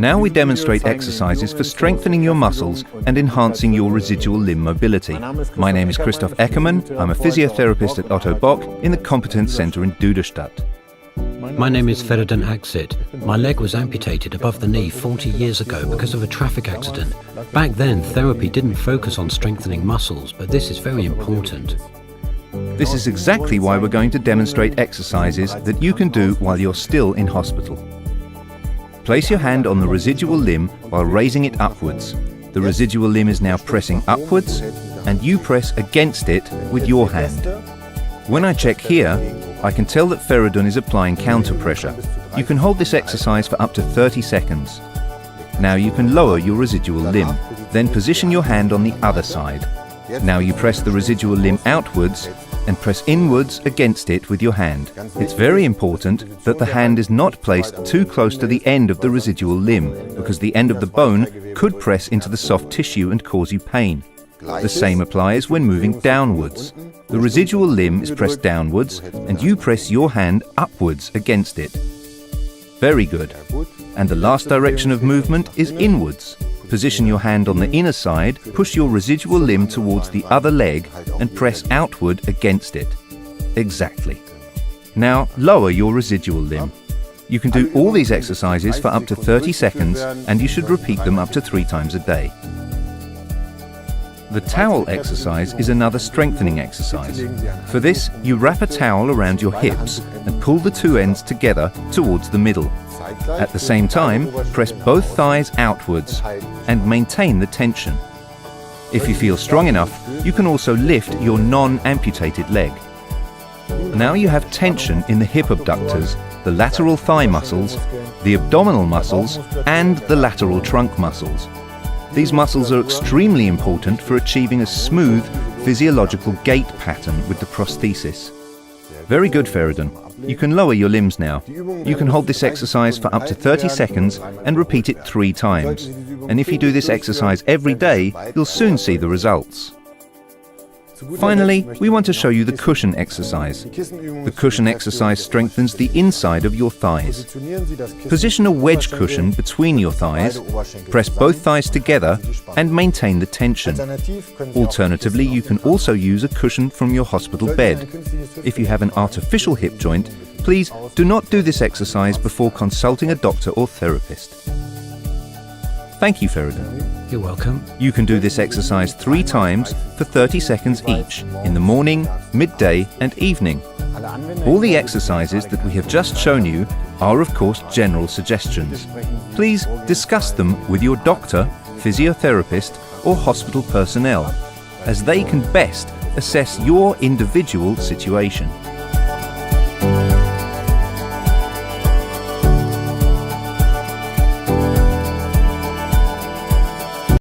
Now we demonstrate exercises for strengthening your muscles and enhancing your residual limb mobility. My name is Christoph Eckermann. I'm a physiotherapist at Ottobock in the Competence Centre in Duderstadt. My name is Feridun Aksit. My leg was amputated above the knee 40 years ago because of a traffic accident. Back then, therapy didn't focus on strengthening muscles, but this is very important. This is exactly why we're going to demonstrate exercises that you can do while you're still in hospital. Place your hand on the residual limb while raising it upwards. The residual limb is now pressing upwards, and you press against it with your hand. When I check here, I can tell that Feridun is applying counter pressure. You can hold this exercise for up to 30 seconds. Now you can lower your residual limb, then position your hand on the other side. Now you press the residual limb outwards and press inwards against it with your hand. It's very important that the hand is not placed too close to the end of the residual limb, because the end of the bone could press into the soft tissue and cause you pain. The same applies when moving downwards. The residual limb is pressed downwards and you press your hand upwards against it. Very good. And the last direction of movement is inwards. Position your hand on the inner side, push your residual limb towards the other leg and press outward against it. Exactly. Now lower your residual limb. You can do all these exercises for up to 30 seconds and you should repeat them up to 3 times a day. The towel exercise is another strengthening exercise. For this, you wrap a towel around your hips and pull the 2 ends together towards the middle. At the same time, press both thighs outwards and maintain the tension. If you feel strong enough, you can also lift your non-amputated leg. Now you have tension in the hip abductors, the lateral thigh muscles, the abdominal muscles, and the lateral trunk muscles. These muscles are extremely important for achieving a smooth physiological gait pattern with the prosthesis. Very good, Feridun. You can lower your limbs now. You can hold this exercise for up to 30 seconds and repeat it 3 times. And if you do this exercise every day, you'll soon see the results. Finally, we want to show you the cushion exercise. The cushion exercise strengthens the inside of your thighs. Position a wedge cushion between your thighs, press both thighs together and maintain the tension. Alternatively, you can also use a cushion from your hospital bed. If you have an artificial hip joint, please do not do this exercise before consulting a doctor or therapist. Thank you, Feridun. You're welcome. You can do this exercise 3 times for 30 seconds each, in the morning, midday and evening. All the exercises that we have just shown you are of course general suggestions. Please discuss them with your doctor, physiotherapist or hospital personnel, as they can best assess your individual situation.